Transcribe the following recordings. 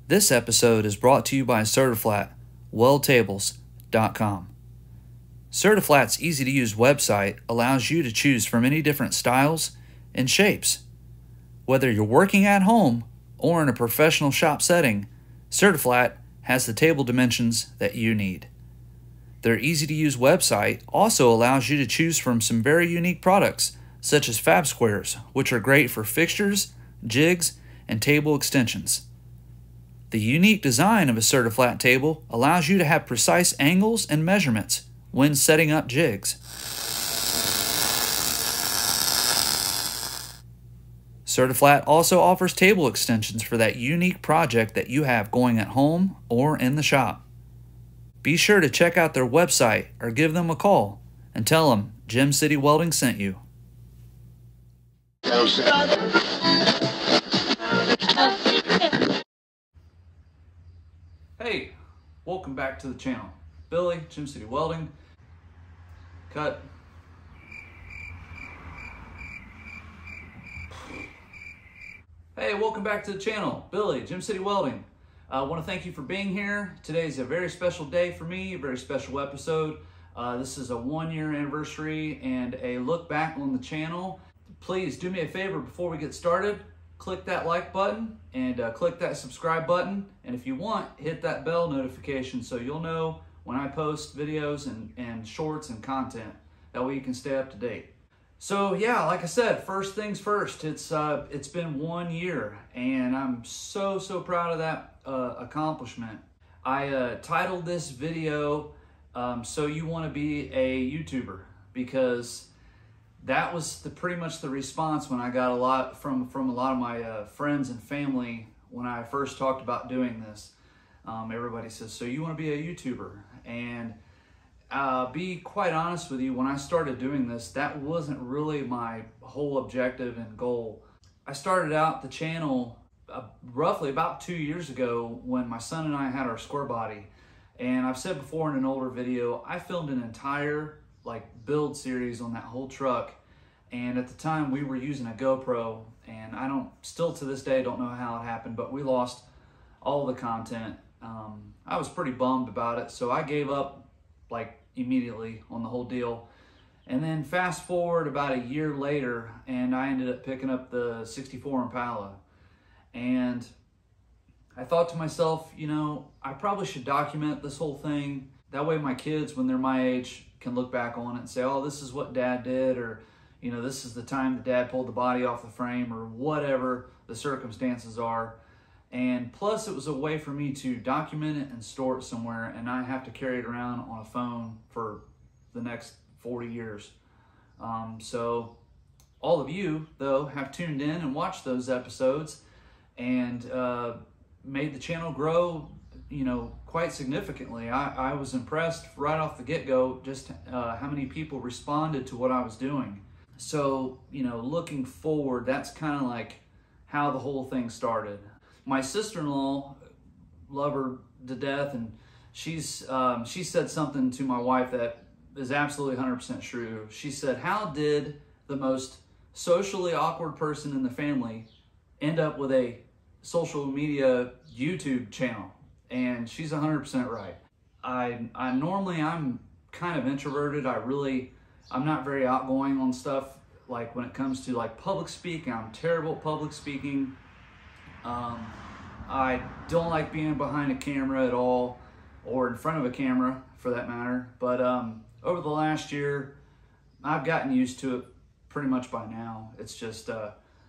This episode is brought to you by Certiflat weldtables.com. Certiflat's easy-to-use website allows you to choose from many different styles and shapes. Whether you're working at home or in a professional shop setting, Certiflat has the table dimensions that you need. Their easy-to-use website also allows you to choose from some very unique products, such as fab squares, which are great for fixtures, jigs, and table extensions. The unique design of a Certiflat table allows you to have precise angles and measurements when setting up jigs. Certiflat also offers table extensions for that unique project that you have going at home or in the shop. Be sure to check out their website or give them a call and tell them Gem City Welding sent you. Hey, welcome back to the channel. Billy, Gem City Welding. Cut. Hey, welcome back to the channel. Billy, Gem City Welding. I want to thank you for being here. Today is a very special day for me, a very special episode. This is a 1-year anniversary and a look back on the channel. Please do me a favor before we get started. Click that like button and click that subscribe button. And if you want, hit that bell notification so you'll know when I post videos and shorts and content. That way you can stay up to date. So yeah, like I said, first things first, it's been 1 year and I'm so proud of that accomplishment. I titled this video, So You Want to Be a YouTuber, because that was pretty much the response when I got a lot from a lot of my friends and family when I first talked about doing this. Everybody says, so you want to be a YouTuber? And be quite honest with you, when I started doing this, that wasn't really my whole objective and goal. I started out the channel roughly about 2 years ago when my son and I had our square body. And I've said before in an older video, I filmed an entire build series on that whole truck. And at the time we were using a GoPro, and I still to this day don't know how it happened, but we lost all the content. I was pretty bummed about it, so I gave up immediately on the whole deal. And then fast forward about a year later, and I ended up picking up the 64 Impala. And I thought to myself, I probably should document this whole thing. That way my kids, when they're my age, can look back on it and say, oh, this is what Dad did, or this is the time that Dad pulled the body off the frame, or whatever the circumstances are. And plus it was a way for me to document it and store it somewhere and not have to carry it around on a phone for the next 40 years. So all of you, though, have tuned in and watched those episodes and made the channel grow, quite significantly. I was impressed right off the get-go just how many people responded to what I was doing. So, looking forward, that's kind of how the whole thing started. My sister-in-law, love her to death, and she said something to my wife that is absolutely 100% true. She said, how did the most socially awkward person in the family end up with a social media YouTube channel? And she's 100% right. I'm kind of introverted. I'm not very outgoing on stuff. When it comes to public speaking, I'm terrible at public speaking. I don't like being behind a camera at all, or in front of a camera for that matter. But over the last year, I've gotten used to it pretty much by now. It's just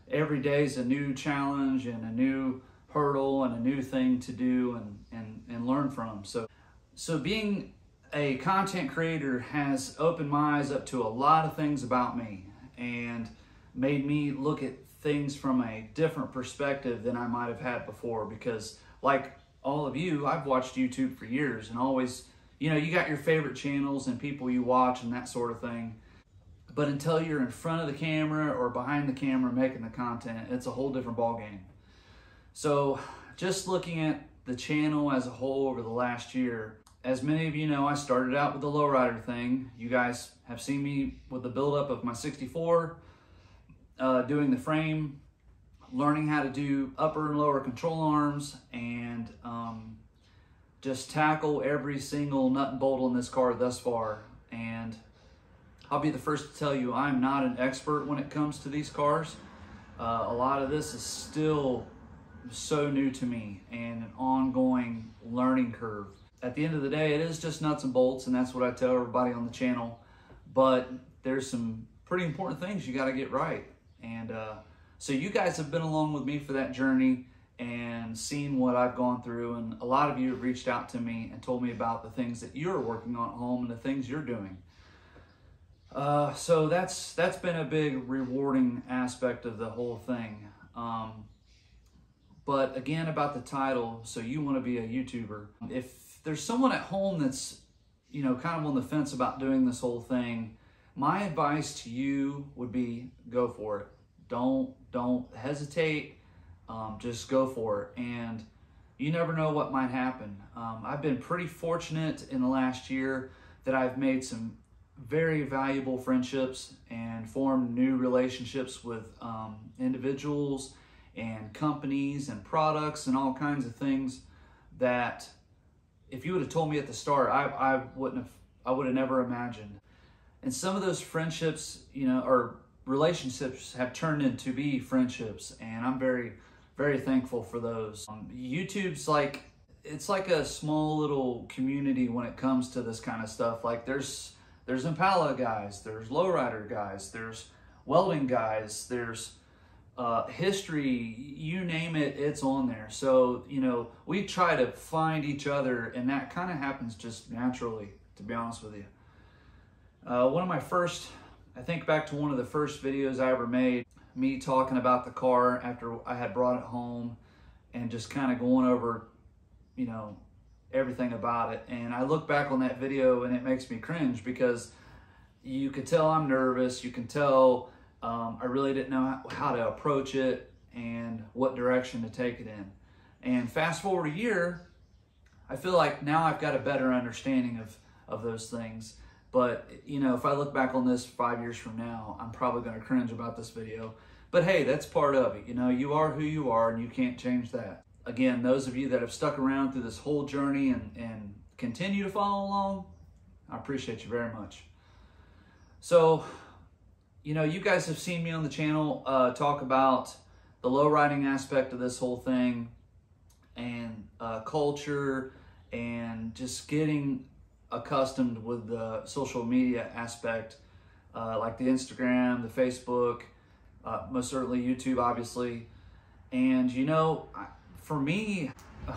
every day is a new challenge and a new hurdle and a new thing to do and learn from. So being a content creator has opened my eyes up to a lot of things about me and made me look at things from a different perspective than I might have had before, because like all of you, I've watched YouTube for years and always, you got your favorite channels and people you watch and that sort of thing. But until you're in front of the camera or behind the camera making the content, it's a whole different ballgame. So just looking at the channel as a whole over the last year, as many of you know, I started out with the lowrider thing. You guys have seen me with the buildup of my 64, doing the frame, learning how to do upper and lower control arms, and just tackle every single nut and bolt on this car thus far. And I'll be the first to tell you, I'm not an expert when it comes to these cars. A lot of this is still so new to me and an ongoing learning curve. At the end of the day, it is just nuts and bolts, and that's what I tell everybody on the channel. But there's some pretty important things you got to get right. And so you guys have been along with me for that journey and seen what I've gone through. And a lot of you have reached out to me and told me about the things that you're working on at home and the things you're doing. So that's been a big rewarding aspect of the whole thing. But again, about the title, so you want to be a YouTuber. If there's someone at home that's, you know, kind of on the fence about doing this whole thing, my advice to you would be go for it. Don't hesitate. Just go for it. And you never know what might happen. I've been pretty fortunate in the last year that I've made some very valuable friendships and formed new relationships with individuals and companies and products and all kinds of things that if you would have told me at the start, I would have never imagined. And some of those friendships, you know, or relationships have turned into be friendships, and I'm very, very thankful for those. YouTube's like, it's like a small little community when it comes to this kind of stuff. Like there's Impala guys, there's lowrider guys, there's welding guys, there's history, you name it, it's on there. So, you know, we try to find each other, and that kind of happens just naturally, to be honest with you. One of my first, I think back to one of the first videos I ever made, me talking about the car after I had brought it home and just kind of going over, you know, everything about it. And I look back on that video and it makes me cringe because you could tell I'm nervous. You can tell I really didn't know how to approach it and what direction to take it in. And fast forward a year, I feel like now I've got a better understanding of those things. But, you know, if I look back on this 5 years from now, I'm probably going to cringe about this video. But hey, that's part of it. You know, you are who you are and you can't change that. Again, those of you that have stuck around through this whole journey and continue to follow along, I appreciate you very much. So, you know, you guys have seen me on the channel talk about the low riding aspect of this whole thing and culture and just getting accustomed with the social media aspect, like the Instagram, the Facebook, most certainly YouTube, obviously. And, you know, for me,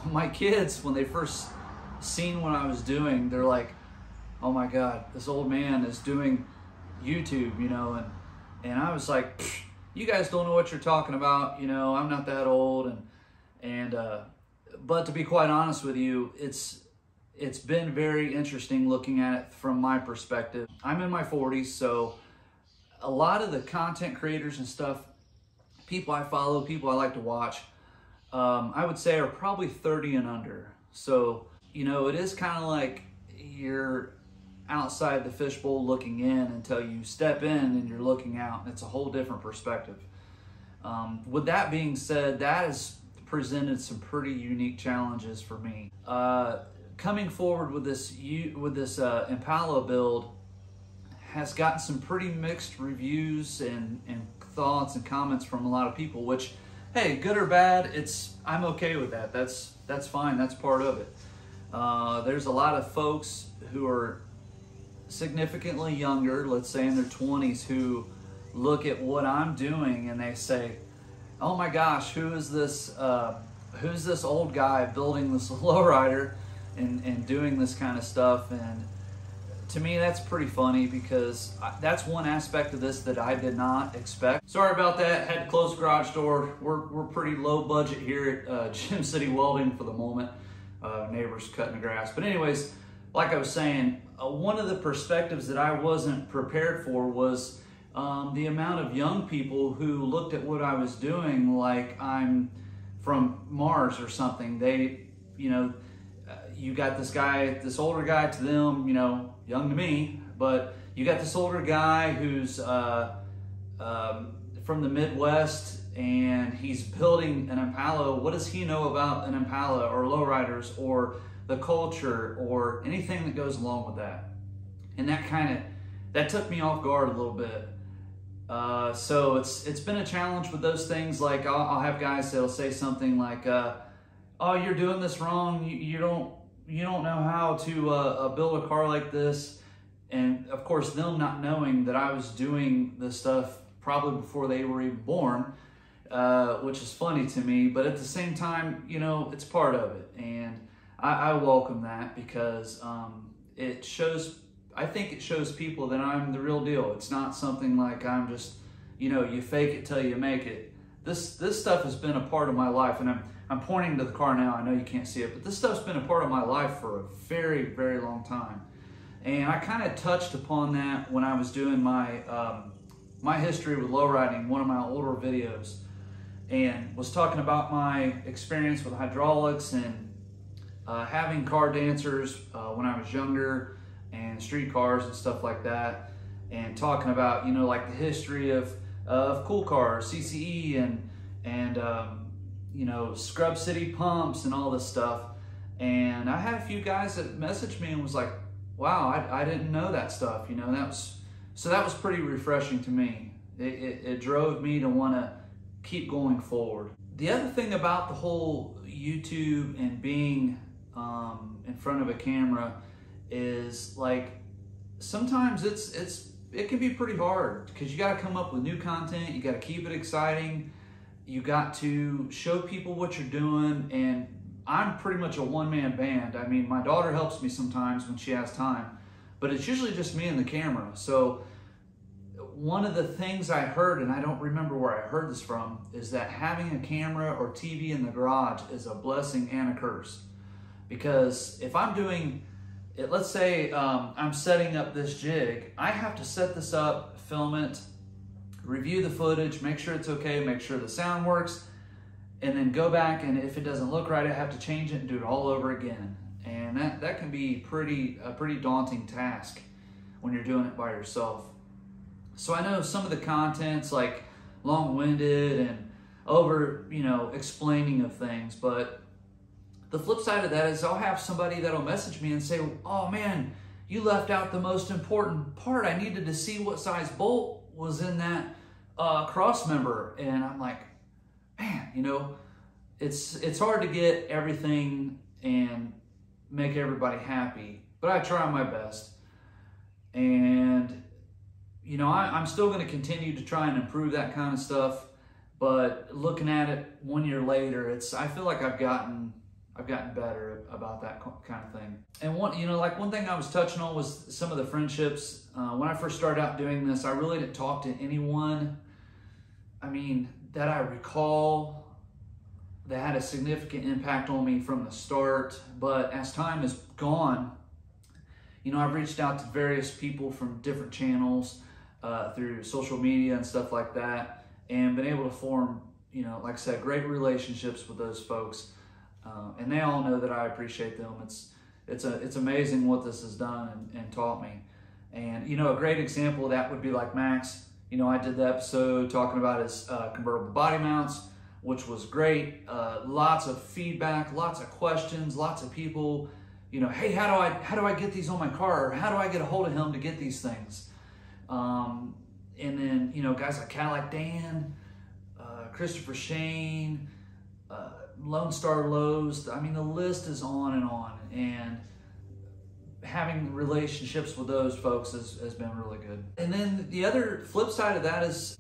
my kids, when they first seen what I was doing, they're like, oh my God, this old man is doing YouTube, you know, and I was like, you guys don't know what you're talking about, you know, I'm not that old. But to be quite honest with you, it's been very interesting looking at it from my perspective. I'm in my 40s, so a lot of the content creators and stuff, people I follow, people I like to watch, I would say are probably 30 and under. So, you know, it is kind of like you're outside the fishbowl looking in until you step in and you're looking out, and it's a whole different perspective. With that being said, that has presented some pretty unique challenges for me. Coming forward with this Impala build has gotten some pretty mixed reviews and thoughts and comments from a lot of people, which, hey, good or bad, I'm okay with that. That's fine. That's part of it. There's a lot of folks who are significantly younger, let's say in their 20s, who look at what I'm doing and they say, oh my gosh, who's this old guy building this lowrider and doing this kind of stuff? And to me, that's pretty funny because that's one aspect of this that I did not expect. Sorry about that, had to close the garage door. We're pretty low budget here at Gem City Welding for the moment. Neighbors cutting the grass. But anyways, like I was saying, one of the perspectives that I wasn't prepared for was the amount of young people who looked at what I was doing like I'm from Mars or something. They, you know, you got this guy, this older guy to them, you know, young to me, but you got this older guy who's from the Midwest and he's building an Impala. What does he know about an Impala or lowriders or the culture or anything that goes along with that? And that took me off guard a little bit. So it's been a challenge with those things. Like I'll have guys that'll say something like, "Oh, you're doing this wrong. You don't know how to build a car like this." And of course, them not knowing that I was doing this stuff probably before they were even born, which is funny to me. But at the same time, you know, it's part of it, and I welcome that because it shows. I think it shows people that I'm the real deal. It's not something like I'm just, you know, you fake it till you make it. This stuff has been a part of my life, and I'm pointing to the car now. I know you can't see it, but this stuff's been a part of my life for a very, very long time. And I kind of touched upon that when I was doing my my history with lowriding, one of my older videos, and was talking about my experience with hydraulics and having car dancers when I was younger, and street cars and stuff like that, and talking about, you know, like the history of cool cars, CCE, and you know, Scrub City pumps and all this stuff. And I had a few guys that messaged me and was like, "Wow, I didn't know that stuff." You know, that was pretty refreshing to me. It drove me to want to keep going forward. The other thing about the whole YouTube and being in front of a camera is, like, sometimes it can be pretty hard because you got to come up with new content. You got to keep it exciting. You got to show people what you're doing. And I'm pretty much a one-man band. I mean, my daughter helps me sometimes when she has time, but it's usually just me and the camera. So one of the things I heard, and I don't remember where I heard this from, is that having a camera or TV in the garage is a blessing and a curse. Because if I'm doing it, let's say I'm setting up this jig, I have to set this up, film it, review the footage, make sure it's okay, make sure the sound works, and then go back, and if it doesn't look right, I have to change it and do it all over again. And that can be a pretty daunting task when you're doing it by yourself. So I know some of the content's like long-winded and over, you know, explaining of things, but the flip side of that is I'll have somebody that'll message me and say, "Oh man, you left out the most important part. I needed to see what size bolt was in that cross member." And I'm like, man, you know, it's hard to get everything and make everybody happy, but I try my best. And, you know, I'm still going to continue to try and improve that kind of stuff, but looking at it 1 year later, I feel like I've gotten better about that kind of thing. And one thing I was touching on was some of the friendships. When I first started out doing this, I really didn't talk to anyone, I mean, that I recall that had a significant impact on me from the start. But as time has gone, you know, I've reached out to various people from different channels through social media and stuff like that, and been able to form, you know, like I said, great relationships with those folks. And they all know that I appreciate them. It's amazing what this has done and taught me. And, you know, a great example of that would be like Max. You know, I did the episode talking about his convertible body mounts, which was great. Lots of feedback, lots of questions, lots of people, you know, "Hey, how do I get these on my car? Or how do I get a hold of him to get these things?" And then, you know, guys like Cadillac Dan, Christopher Shane, Lone Star Lows. I mean, the list is on. And having relationships with those folks has been really good. And then the other flip side of that is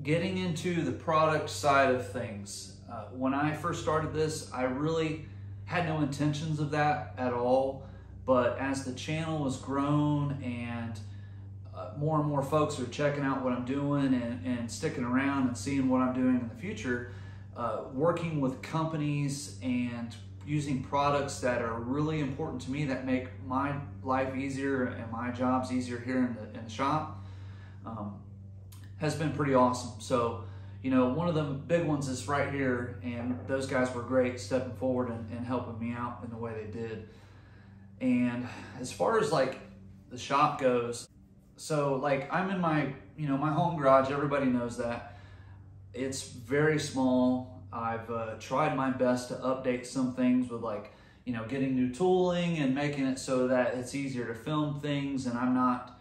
getting into the product side of things. When I first started this, I really had no intentions of that at all. But as the channel has grown and more and more folks are checking out what I'm doing and sticking around and seeing what I'm doing in the future, working with companies and using products that are really important to me that make my life easier and my jobs easier here in the shop has been pretty awesome. So, you know, one of the big ones is right here, and those guys were great stepping forward and helping me out in the way they did. And as far as like the shop goes, so like I'm in my, you know, my home garage, everybody knows that. It's very small. I've tried my best to update some things with, like, you know, getting new tooling and making it so that it's easier to film things, and I'm not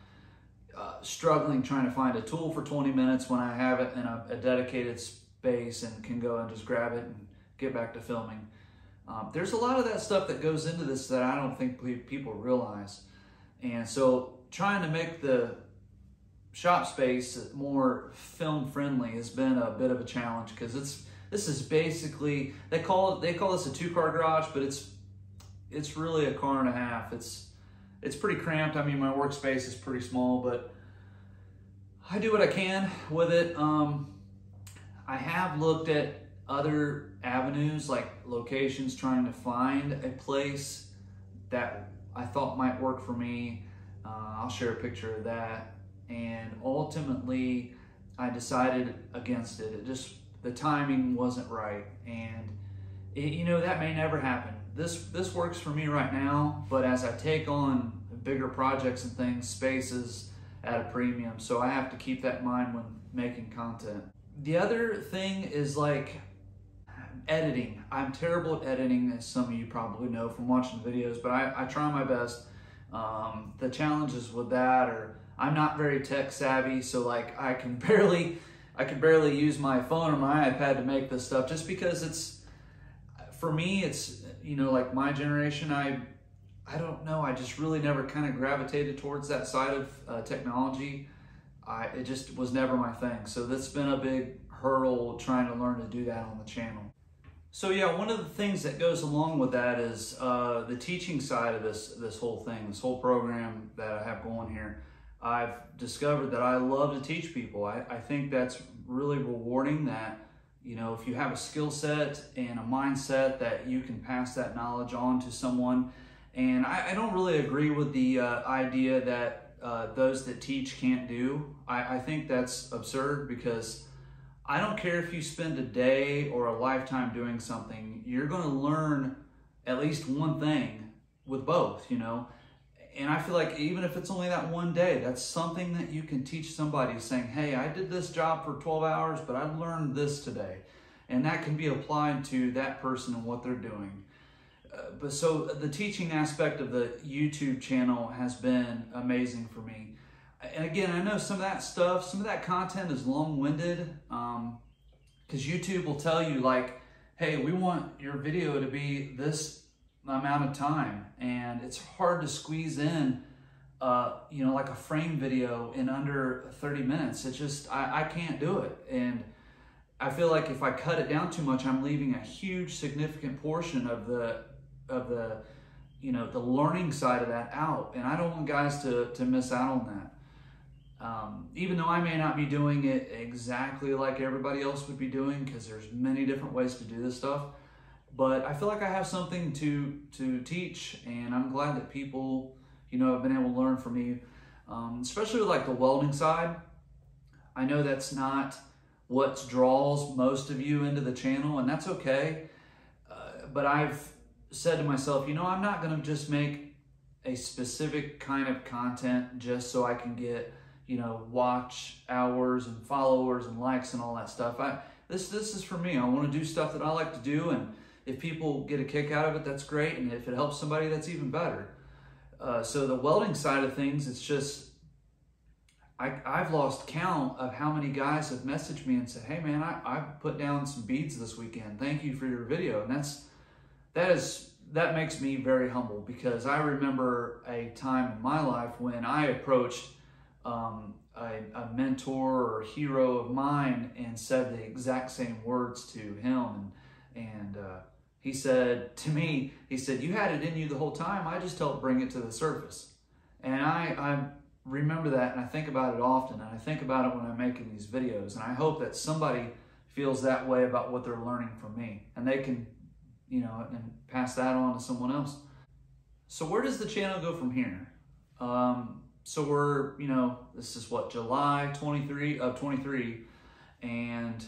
struggling trying to find a tool for 20 minutes when I have it in a dedicated space and can go and just grab it and get back to filming. There's a lot of that stuff that goes into this that I don't think people realize. And so trying to make the shop space more film friendly has been a bit of a challenge, because this is basically, they call this a 2-car garage, but it's really a car and a half. It's pretty cramped. I mean, my workspace is pretty small, but I do what I can with it. I have looked at other avenues, like locations, trying to find a place that I thought might work for me. I'll share a picture of that. And ultimately, I decided against it. The timing wasn't right. And you know, that may never happen. This works for me right now, but as I take on bigger projects and things, space is at a premium. So I have to keep that in mind when making content. The other thing is, like, editing. I'm terrible at editing, as some of you probably know from watching videos, but I try my best. The challenges with that are, I'm not very tech savvy, so like I can barely use my phone or my iPad to make this stuff, just because for me, it's, you know, like my generation, I don't know, I just really never kind of gravitated towards that side of technology. It just was never my thing. So that's been a big hurdle trying to learn to do that on the channel. So yeah, one of the things that goes along with that is the teaching side of this whole thing, this whole program that I have going here. I've discovered that I love to teach people. I think that's really rewarding, that, you know, if you have a skill set and a mindset that you can pass that knowledge on to someone. And I don't really agree with the idea that those that teach can't do. I think that's absurd, because I don't care if you spend a day or a lifetime doing something, you're going to learn at least one thing with both, you know. And I feel like even if it's only that one day, that's something that you can teach somebody, saying, hey, I did this job for 12 hours, but I learned this today. And that can be applied to that person and what they're doing. But so the teaching aspect of the YouTube channel has been amazing for me. And again, I know some of that stuff, some of that content is long-winded, because YouTube will tell you, like, hey, we want your video to be this amount of time, and it's hard to squeeze in, you know, like a frame video in under 30 minutes. It's just, I can't do it. And I feel like if I cut it down too much, I'm leaving a huge significant portion of the you know, the learning side of that out. And I don't want guys to miss out on that. Even though I may not be doing it exactly like everybody else would be doing, because there's many different ways to do this stuff, but I feel like I have something to teach, and I'm glad that people, you know, have been able to learn from me, especially with like the welding side. I know that's not what draws most of you into the channel, and that's okay. But I've said to myself, you know, I'm not going to just make a specific kind of content just so I can get, you know, watch hours and followers and likes and all that stuff. This is for me. I want to do stuff that I like to do, and if people get a kick out of it, that's great. And if it helps somebody, that's even better. So the welding side of things, it's just, I've lost count of how many guys have messaged me and said, hey man, I put down some beads this weekend. Thank you for your video. And that makes me very humble, because I remember a time in my life when I approached a mentor or hero of mine and said the exact same words to him. And he said to me, he said, you had it in you the whole time. I just helped bring it to the surface. And I remember that, and I think about it often, and I think about it when I'm making these videos. And I hope that somebody feels that way about what they're learning from me, and they can, you know, and pass that on to someone else. So where does the channel go from here? So we're, you know, this is what, July 23 of 23, and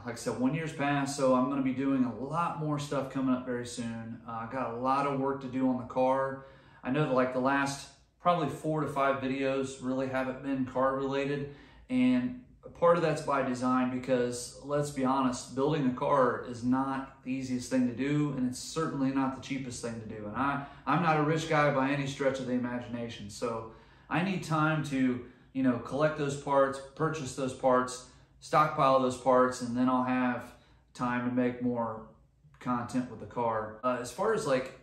like I said, 1 year's passed, so I'm going to be doing a lot more stuff coming up very soon. I got a lot of work to do on the car. I know that like the last probably 4 to 5 videos really haven't been car related, and part of that's by design because, let's be honest, building a car is not the easiest thing to do, and it's certainly not the cheapest thing to do. And I'm not a rich guy by any stretch of the imagination, so I need time to, you know, collect those parts, purchase those parts, stockpile those parts, and then I'll have time to make more content with the car. As far as like,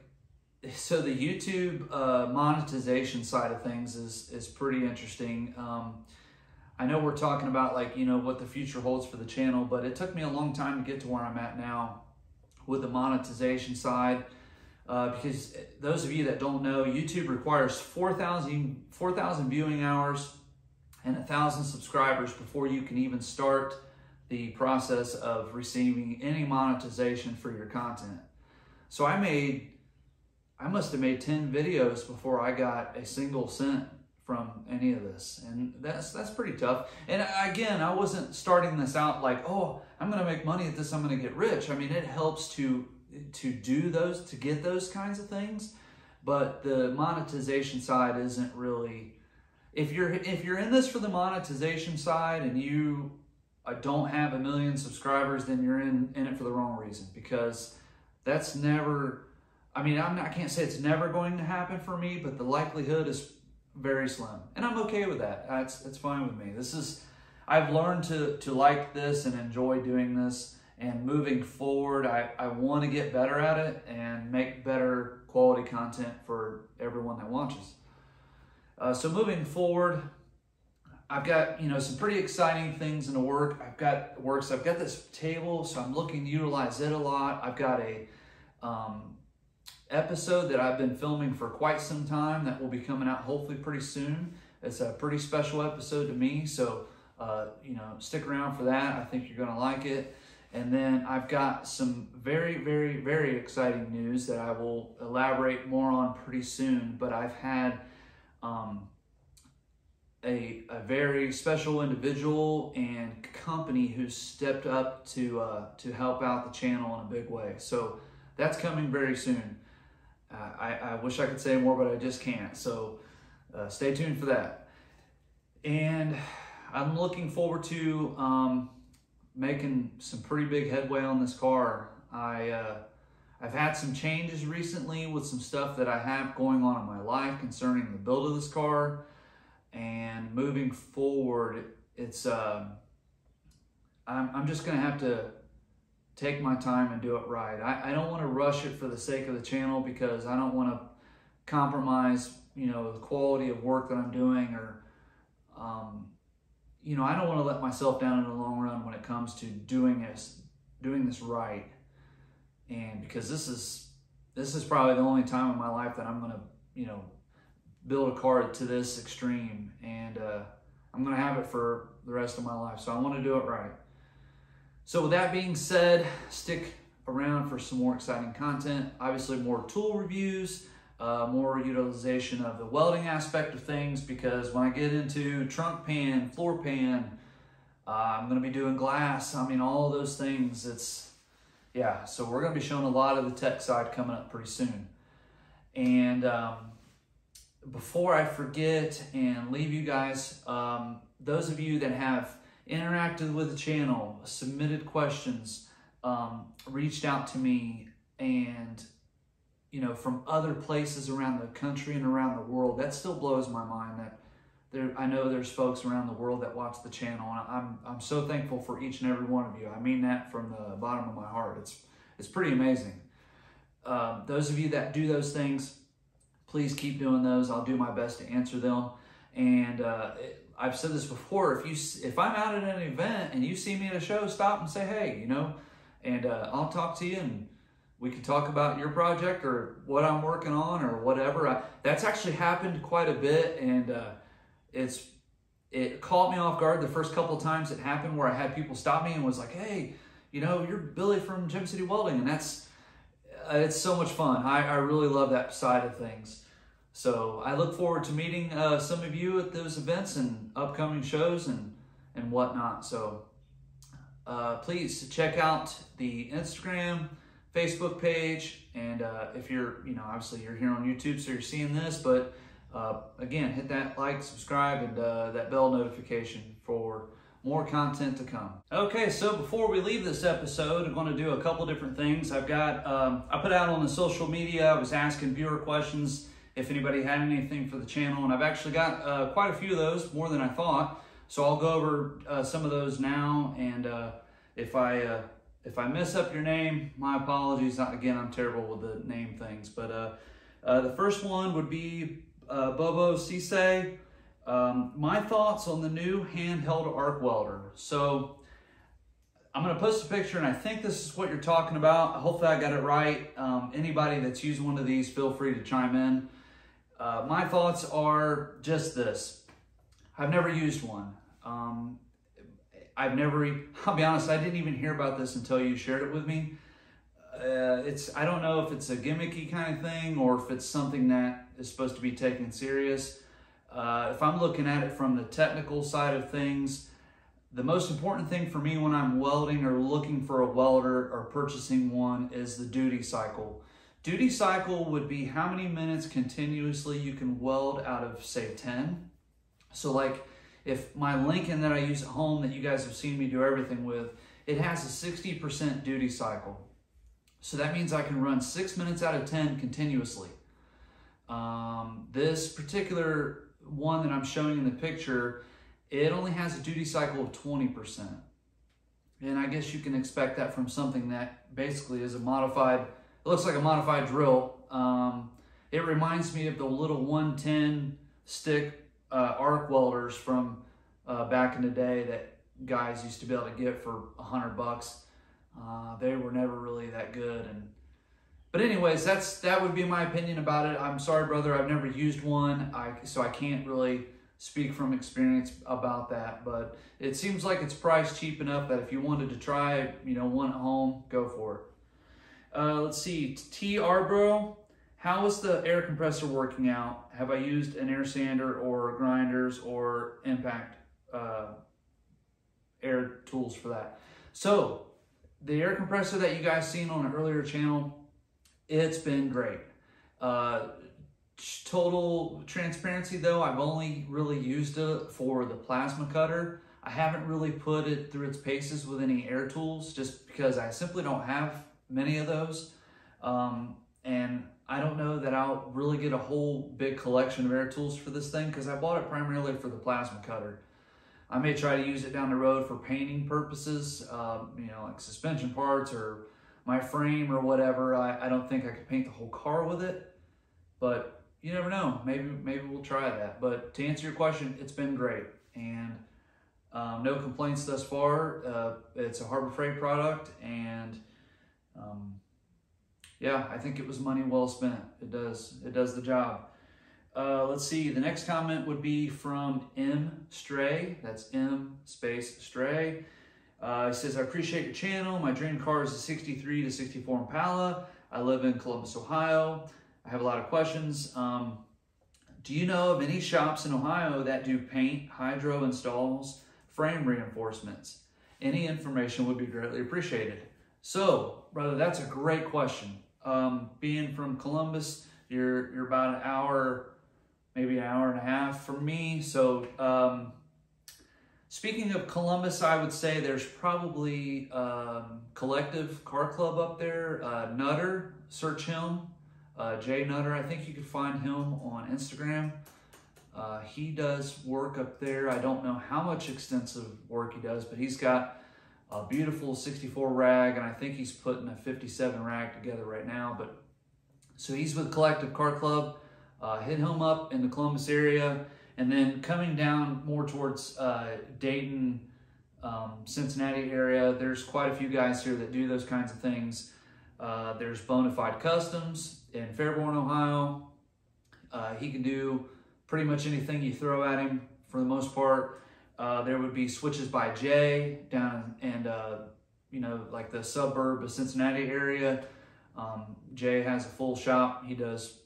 so the YouTube monetization side of things is pretty interesting. I know we're talking about, like, you know, what the future holds for the channel, but it took me a long time to get to where I'm at now with the monetization side. Because those of you that don't know, YouTube requires 4,000 viewing hours and 1,000 subscribers before you can even start the process of receiving any monetization for your content. So I must have made 10 videos before I got a single cent from any of this, and that's pretty tough. And again, I wasn't starting this out like, oh, I'm gonna make money at this, I'm gonna get rich. I mean, it helps to do those, to get those kinds of things, but the monetization side isn't really, if you're in this for the monetization side and you don't have 1 million subscribers, then you're in it for the wrong reason, because that's never, I mean, I can't say it's never going to happen for me, but the likelihood is very slim, and I'm okay with that. It's fine with me. I've learned to like this and enjoy doing this, and moving forward, I want to get better at it and make better quality content for everyone that watches. So moving forward, I've got, you know, some pretty exciting things in the works. I've got this table, so I'm looking to utilize it a lot. I've got a episode that I've been filming for quite some time that will be coming out hopefully pretty soon. It's a pretty special episode to me, so you know, stick around for that. I think you're gonna like it. And then I've got some very, very, very exciting news that I will elaborate more on pretty soon, but I've had a very special individual and company who stepped up to help out the channel in a big way. So that's coming very soon. I wish I could say more, but I just can't. So stay tuned for that. And I'm looking forward to making some pretty big headway on this car. I've had some changes recently with some stuff that I have going on in my life concerning the build of this car. And moving forward, it's I'm just gonna have to take my time and do it right. I don't want to rush it for the sake of the channel, because I don't want to compromise, you know, the quality of work that I'm doing, or you know, I don't want to let myself down in the long run when it comes to doing this right. And because this is probably the only time in my life that I'm gonna, you know, build a car to this extreme, and I'm gonna have it for the rest of my life. So I want to do it right. So with that being said, stick around for some more exciting content. Obviously more tool reviews, more utilization of the welding aspect of things, because when I get into trunk pan, floor pan, I'm gonna be doing glass. I mean, all those things, yeah, so we're gonna be showing a lot of the tech side coming up pretty soon. And before I forget and leave you guys, those of you that have interacted with the channel, submitted questions, reached out to me, and you know, from other places around the country and around the world, that still blows my mind. That I know there's folks around the world that watch the channel, and I'm so thankful for each and every one of you. I mean that from the bottom of my heart. It's pretty amazing. Those of you that do those things, please keep doing those. I'll do my best to answer them. And I've said this before, if I'm out at an event and you see me at a show, stop and say, hey, you know, and I'll talk to you, and we can talk about your project or what I'm working on or whatever. That's actually happened quite a bit, and it caught me off guard the first couple of times it happened, where I had people stop me and was like, hey, you know, you're Billy from Gem City Welding, and it's so much fun. I really love that side of things. So I look forward to meeting some of you at those events and upcoming shows and whatnot. So please check out the Instagram, Facebook page, and if you're, you know, obviously you're here on YouTube, so you're seeing this, but again, hit that like, subscribe, and that bell notification for More content to come. Okay, so before we leave this episode, I'm going to do a couple different things. I've got, I put out on the social media, I was asking viewer questions if anybody had anything for the channel, and I've actually got quite a few of those, more than I thought. So I'll go over some of those now, and if I mess up your name, my apologies. Again, I'm terrible with the name things, but the first one would be Bobo Cisse. My thoughts on the new handheld arc welder. So I'm going to post a picture, and I think this is what you're talking about. Hopefully I got it right. Anybody that's used one of these, feel free to chime in. My thoughts are just this. I've never used one. I'll be honest, I didn't even hear about this until you shared it with me. I don't know if it's a gimmicky kind of thing or if it's something that is supposed to be taken serious. If I'm looking at it from the technical side of things, the most important thing for me when I'm welding or looking for a welder or purchasing one is the duty cycle. Duty cycle would be how many minutes continuously you can weld out of, say, 10. So like if my Lincoln that I use at home that you guys have seen me do everything with, it has a 60% duty cycle. So that means I can run 6 minutes out of 10 continuously. This particular one that I'm showing in the picture, it only has a duty cycle of 20%. And I guess you can expect that from something that basically is a modified, it looks like a modified drill. It reminds me of the little 110 stick arc welders from back in the day that guys used to be able to get for $100. They were never really that good. But anyways, that would be my opinion about it. I'm sorry, brother, I've never used one, so I can't really speak from experience about that. But it seems like it's priced cheap enough that if you wanted to try, one at home, go for it. Let's see, T. Arbro, how is the air compressor working out? Have I used an air sander or grinders or impact air tools for that? So the air compressor that you guys seen on an earlier channel, it's been great. Total transparency though, I've only really used it for the plasma cutter. I haven't really put it through its paces with any air tools just because I simply don't have many of those. And I don't know that I'll really get a whole big collection of air tools for this thing because I bought it primarily for the plasma cutter. I may try to use it down the road for painting purposes, like suspension parts or my frame or whatever. I don't think I could paint the whole car with it, but you never know. Maybe we'll try that. But to answer your question, it's been great, and no complaints thus far. It's a Harbor Freight product, and yeah, I think it was money well spent. It does the job. Let's see, the next comment would be from M. Stray. That's M space Stray. It says, I appreciate your channel. My dream car is a 63 to 64 Impala. I live in Columbus, Ohio. I have a lot of questions. Do you know of any shops in Ohio that do paint, hydro installs, frame reinforcements? Any information would be greatly appreciated. So, brother, that's a great question. Being from Columbus, you're about an hour, maybe an hour and a half from me. So, speaking of Columbus, I would say there's probably Collective Car Club up there. Nutter, search him. Jay Nutter, I think you can find him on Instagram. He does work up there. I don't know how much extensive work he does, but he's got a beautiful 64 rag, and I think he's putting a 57 rag together right now. But so he's with Collective Car Club. Hit him up in the Columbus area. And then coming down more towards Dayton, Cincinnati area, there's quite a few guys here that do those kinds of things. There's Bonafide Customs in Fairborn, Ohio. He can do pretty much anything you throw at him for the most part. There would be Switches by Jay down in, like the suburb of Cincinnati area. Jay has a full shop. He does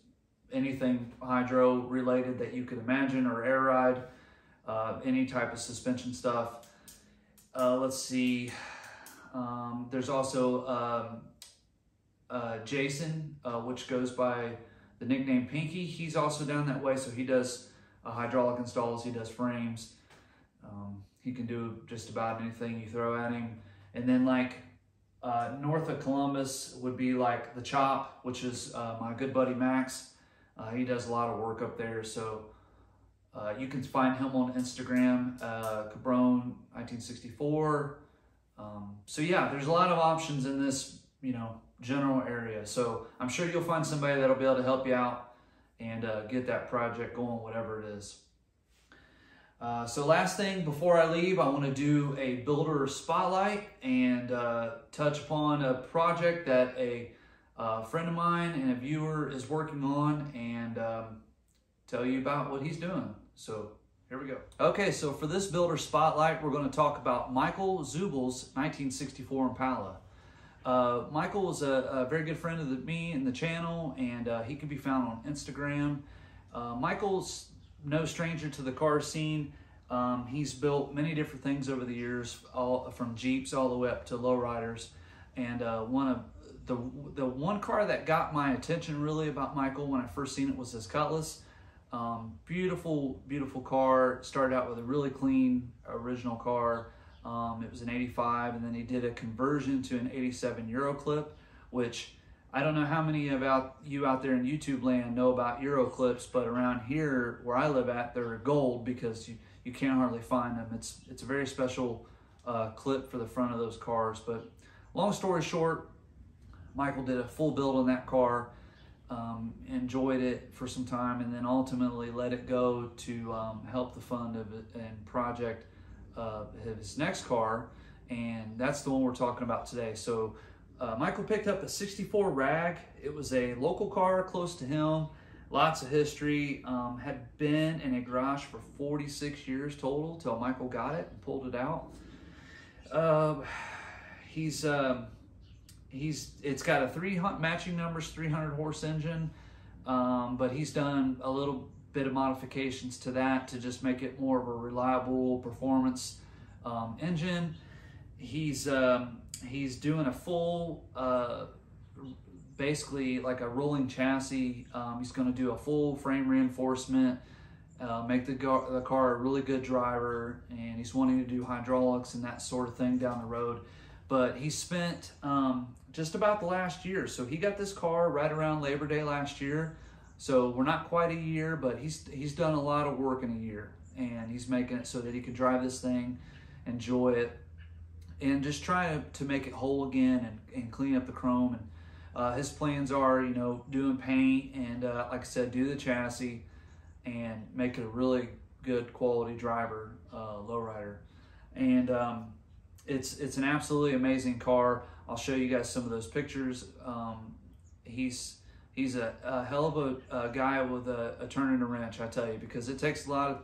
anything hydro related that you could imagine, or air ride, any type of suspension stuff. Let's see. There's also Jason, which goes by the nickname Pinky. He's also down that way, so he does hydraulic installs, he does frames. He can do just about anything you throw at him. And then like north of Columbus would be like the Chop, which is my good buddy Max. He does a lot of work up there, so you can find him on Instagram, Cabron 1964. So yeah, there's a lot of options in this, you know, general area. So I'm sure you'll find somebody that'll be able to help you out and get that project going, whatever it is. So last thing before I leave, I want to do a builder spotlight and touch upon a project that a friend of mine and a viewer is working on, and tell you about what he's doing. So here we go. Okay, so for this builder spotlight, we're going to talk about Michael Zubal's 1964 Impala. Michael was a very good friend of me and the channel, and he can be found on Instagram. Michael's no stranger to the car scene. He's built many different things over the years, all from Jeeps all the way up to lowriders. And the one car that got my attention really about Michael when I first seen it was his Cutlass. Beautiful, beautiful car. Started out with a really clean original car. It was an 85, and then he did a conversion to an 87 Euroclip, which I don't know how many of you out there in YouTube land know about Euroclips, but around here where I live at, they're gold because you can't hardly find them. It's a very special clip for the front of those cars. But long story short, Michael did a full build on that car, enjoyed it for some time, and then ultimately let it go to help the fund of it and project his next car, and that's the one we're talking about today. So Michael picked up a 64 Rag. It was a local car close to him, lots of history, had been in a garage for 46 years total till Michael got it and pulled it out. It's got a matching numbers 300 horse engine, but he's done a little bit of modifications to that to just make it more of a reliable performance engine. He's doing a full, basically like a rolling chassis. He's going to do a full frame reinforcement, make the car a really good driver, and he's wanting to do hydraulics and that sort of thing down the road. But he spent just about the last year. So he got this car right around Labor Day last year. So we're not quite a year, but he's done a lot of work in a year, and he's making it so that he can drive this thing, enjoy it, and just try to make it whole again and clean up the chrome. And his plans are, you know, doing paint and like I said, do the chassis and make it a really good quality driver, lowrider. And it's an absolutely amazing car. I'll show you guys some of those pictures. He's a hell of a guy with a turn and a wrench, I tell you, because it takes a lot of,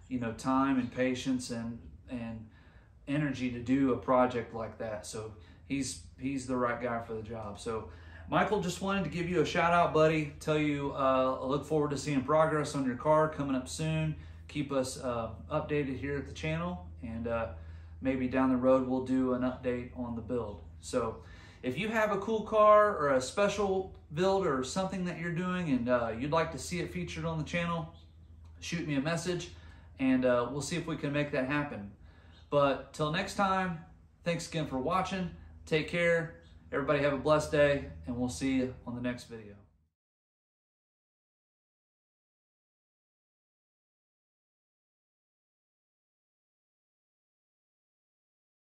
you know, time and patience and energy to do a project like that. So he's the right guy for the job. So Michael, just wanted to give you a shout out, buddy. Tell you I look forward to seeing progress on your car coming up soon. Keep us updated here at the channel, and maybe down the road we'll do an update on the build. So if you have a cool car or a special build or something that you're doing and you'd like to see it featured on the channel, shoot me a message and we'll see if we can make that happen. But till next time, thanks again for watching. Take care. Everybody have a blessed day, and we'll see you on the next video.